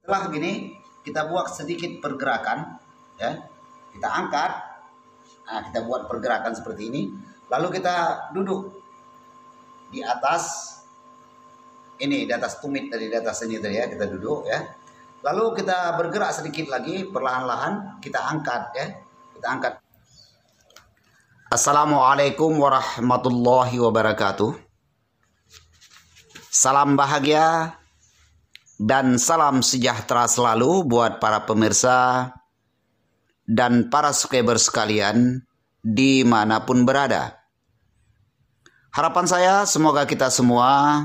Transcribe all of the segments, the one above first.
Setelah begini, kita buat sedikit pergerakan, ya. Kita angkat, kita buat pergerakan seperti ini. Lalu kita duduk di atas ini, di atas tumit tadi, di atas ini tadi ya, kita duduk ya. Lalu kita bergerak sedikit lagi, perlahan-lahan kita angkat ya. Kita angkat. Assalamualaikum warahmatullahi wabarakatuh. Salam bahagia dan salam sejahtera selalu buat para pemirsa dan para subscriber sekalian dimanapun berada. Harapan saya semoga kita semua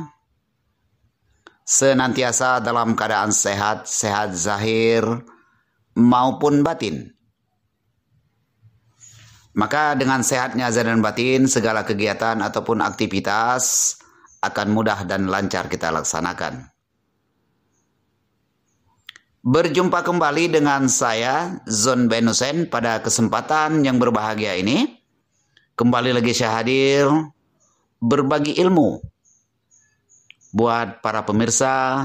senantiasa dalam keadaan sehat, sehat zahir maupun batin. Maka dengan sehatnya zahir dan batin, segala kegiatan ataupun aktivitas akan mudah dan lancar kita laksanakan. Berjumpa kembali dengan saya, Zon Ben Hussein, pada kesempatan yang berbahagia ini. Kembali lagi saya hadir berbagi ilmu buat para pemirsa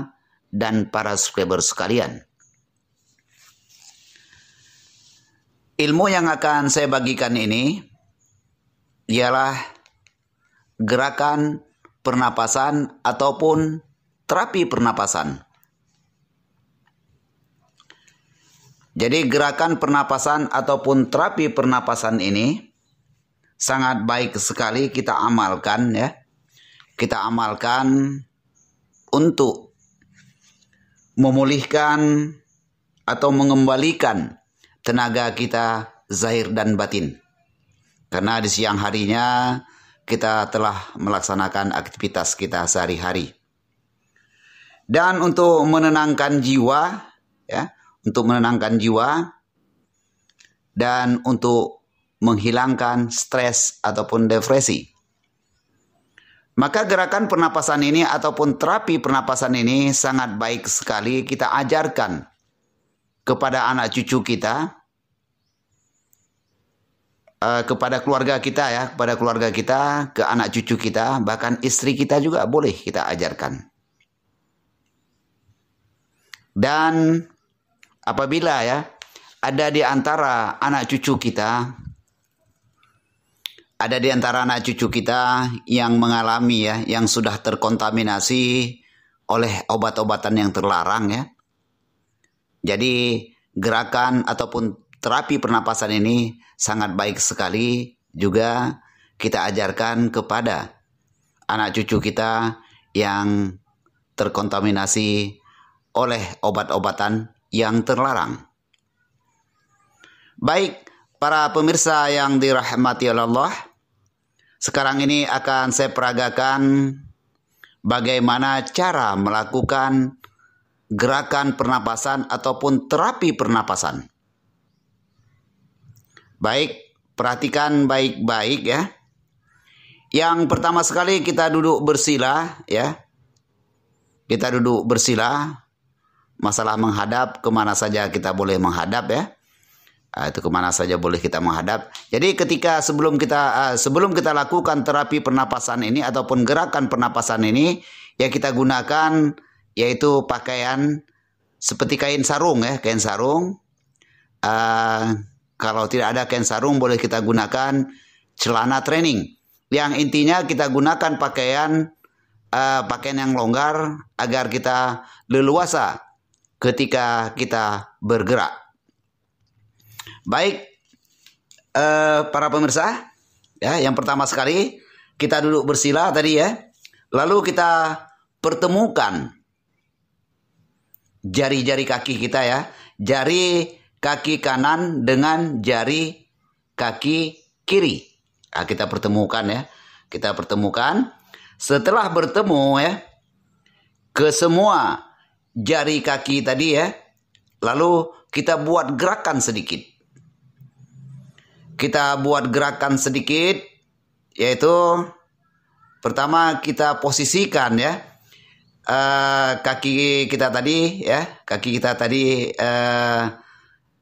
dan para subscriber sekalian. Ilmu yang akan saya bagikan ini ialah gerakan pernapasan ataupun terapi pernapasan. Jadi gerakan pernapasan ataupun terapi pernapasan ini sangat baik sekali kita amalkan ya. Kita amalkan untuk memulihkan atau mengembalikan tenaga kita zahir dan batin. Karena di siang harinya kita telah melaksanakan aktivitas kita sehari-hari. Dan untuk menenangkan jiwa ya, untuk menenangkan jiwa dan untuk menghilangkan stres ataupun depresi. Maka gerakan pernapasan ini ataupun terapi pernapasan ini sangat baik sekali kita ajarkan kepada anak cucu kita, kepada keluarga kita ya, kepada keluarga kita, ke anak cucu kita, bahkan istri kita juga boleh kita ajarkan. Dan apabila ya ada di antara anak cucu kita, yang mengalami ya, yang sudah terkontaminasi oleh obat-obatan yang terlarang ya. Jadi gerakan ataupun terapi pernapasan ini sangat baik sekali juga kita ajarkan kepada anak cucu kita yang terkontaminasi oleh obat-obatan yang terlarang. Baik, para pemirsa yang dirahmati oleh Allah, sekarang ini akan saya peragakan bagaimana cara melakukan gerakan pernapasan ataupun terapi pernapasan. Baik, perhatikan baik-baik ya. Yang pertama sekali kita duduk bersila ya. Kita duduk bersila. Masalah menghadap, kemana saja kita boleh menghadap ya. Itu kemana saja boleh kita menghadap. Jadi ketika sebelum kita lakukan terapi pernapasan ini ataupun gerakan pernapasan ini, ya kita gunakan yaitu pakaian seperti kain sarung ya, kain sarung. Kalau tidak ada kain sarung boleh kita gunakan celana training. Yang intinya kita gunakan pakaian yang longgar agar kita leluasa ketika kita bergerak. Baik, para pemirsa, ya, yang pertama sekali kita duduk bersila tadi ya, lalu kita pertemukan jari-jari kaki kita ya, jari kaki kanan dengan jari kaki kiri. Nah, kita pertemukan ya, kita pertemukan. Setelah bertemu ya, ke semua jari kaki tadi ya, lalu kita buat gerakan sedikit. Kita buat gerakan sedikit, yaitu pertama kita posisikan ya kaki kita tadi ya,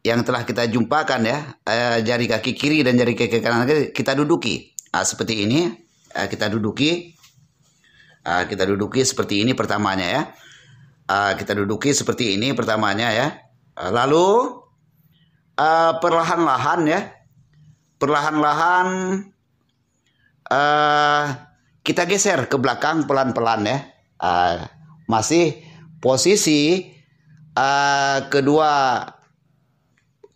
yang telah kita jumpakan ya, jari kaki kiri dan jari kaki kanan kita duduki. Seperti ini kita duduki seperti ini pertamanya ya. Kita duduki seperti ini pertamanya ya. Lalu perlahan-lahan ya, perlahan-lahan kita geser ke belakang pelan-pelan ya. Masih posisi kedua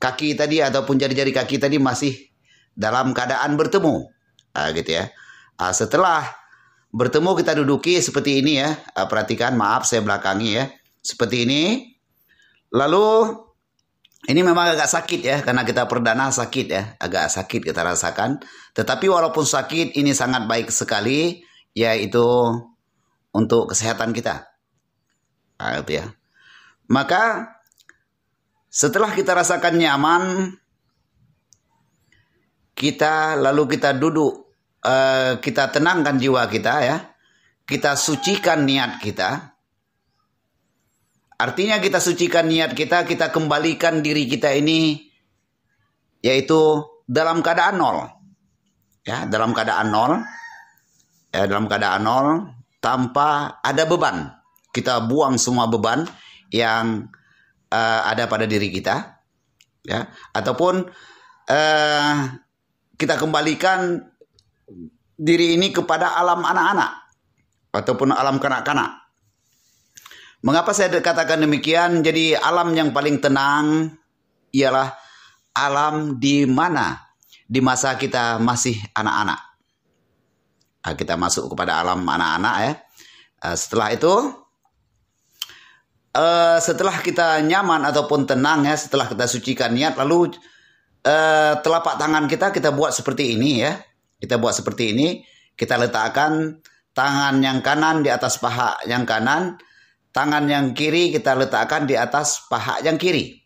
kaki tadi ataupun jari-jari kaki tadi masih dalam keadaan bertemu, gitu ya. Setelah bertemu kita duduki seperti ini ya. Perhatikan, maaf saya belakangi ya, seperti ini. Lalu ini memang agak sakit ya, karena kita perdana sakit ya, agak sakit kita rasakan. Tetapi walaupun sakit, ini sangat baik sekali, yaitu untuk kesehatan kita, gitu ya. Maka setelah kita rasakan nyaman, lalu kita duduk, kita tenangkan jiwa kita ya, kita sucikan niat kita. Artinya kita sucikan niat kita, kita kembalikan diri kita ini, yaitu dalam keadaan nol, ya, dalam keadaan nol, ya, dalam keadaan nol, tanpa ada beban. Kita buang semua beban yang ada pada diri kita, ya, ataupun kita kembalikan diri ini kepada alam anak-anak ataupun alam kanak-kanak. Mengapa saya katakan demikian? Jadi alam yang paling tenang ialah alam di mana di masa kita masih anak-anak. Kita masuk kepada alam anak-anak ya. Setelah itu, setelah kita nyaman ataupun tenang ya, setelah kita sucikan niat, lalu telapak tangan kita buat seperti ini ya. Kita buat seperti ini, kita letakkan tangan yang kanan di atas paha yang kanan, tangan yang kiri kita letakkan di atas paha yang kiri.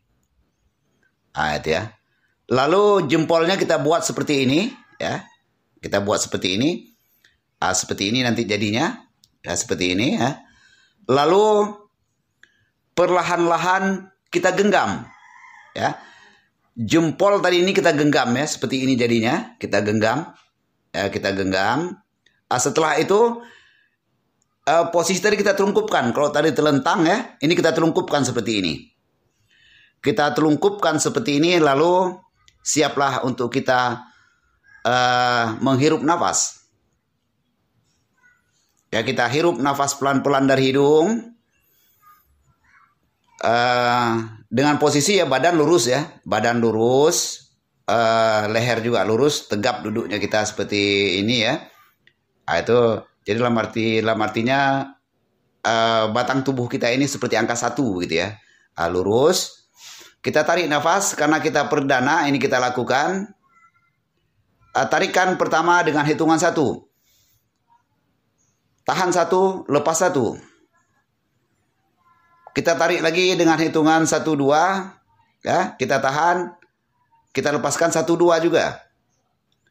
Itu ya. Lalu jempolnya kita buat seperti ini ya. Kita buat seperti ini. Seperti ini nanti jadinya. Ya, seperti ini ya. Lalu perlahan-lahan kita genggam ya. Jempol tadi ini kita genggam ya, seperti ini jadinya, kita genggam ya, kita genggam. Setelah itu posisi tadi kita telungkupkan. Kalau tadi telentang ya, ini kita telungkupkan seperti ini. Kita telungkupkan seperti ini, lalu siaplah untuk kita menghirup nafas. Ya, kita hirup nafas pelan-pelan dari hidung. Dengan posisi ya badan lurus ya, badan lurus, leher juga lurus, tegap duduknya kita seperti ini ya. Itu jadi dalam artinya batang tubuh kita ini seperti angka 1 gitu ya, lurus. Kita tarik nafas karena kita perdana, ini kita lakukan. Tarikan pertama dengan hitungan 1, tahan 1, lepas 1. Kita tarik lagi dengan hitungan 1, 2. Ya, kita tahan. Kita lepaskan 1, 2 juga.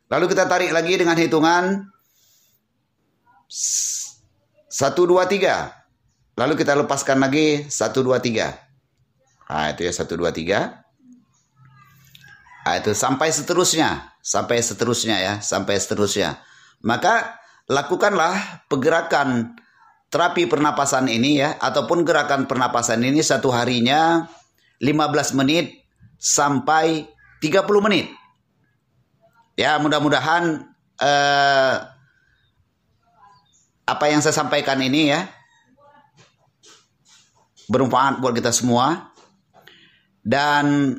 Lalu kita tarik lagi dengan hitungan 1, 2, 3. Lalu kita lepaskan lagi 1, 2, 3. Itu ya 1, 2, 3. Itu sampai seterusnya. Sampai seterusnya ya. Sampai seterusnya. Maka lakukanlah pergerakan terapi pernapasan ini ya, ataupun gerakan pernapasan ini satu harinya 15 menit sampai 30 menit. Ya, mudah-mudahan apa yang saya sampaikan ini ya bermanfaat buat kita semua. Dan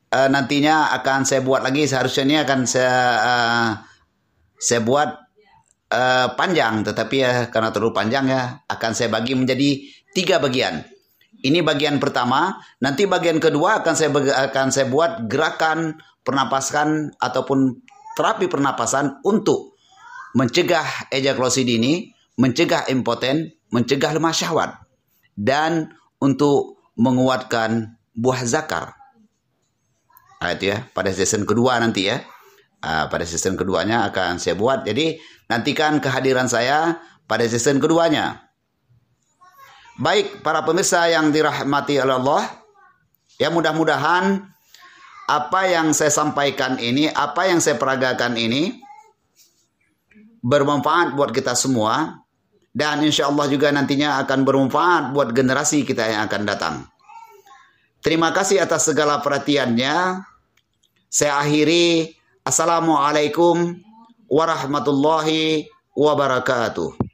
nantinya akan saya buat lagi, seharusnya ini akan saya buat panjang, tetapi ya karena terlalu panjang ya akan saya bagi menjadi 3 bagian. Ini bagian pertama, nanti bagian kedua akan saya buat gerakan pernapasan ataupun terapi pernapasan untuk mencegah ejakulasi dini, mencegah impoten, mencegah lemah syahwat, dan untuk menguatkan buah zakar. Itu ya pada season kedua nanti ya. Pada season keduanya akan saya buat. Jadi nantikan kehadiran saya pada season keduanya. Baik para pemirsa yang dirahmati oleh Allah, ya mudah-mudahan apa yang saya sampaikan ini, apa yang saya peragakan ini bermanfaat buat kita semua. dan insya Allah juga nantinya akan bermanfaat buat generasi kita yang akan datang. Terima kasih atas segala perhatiannya. Saya akhiri. Assalamualaikum warahmatullahi wabarakatuh.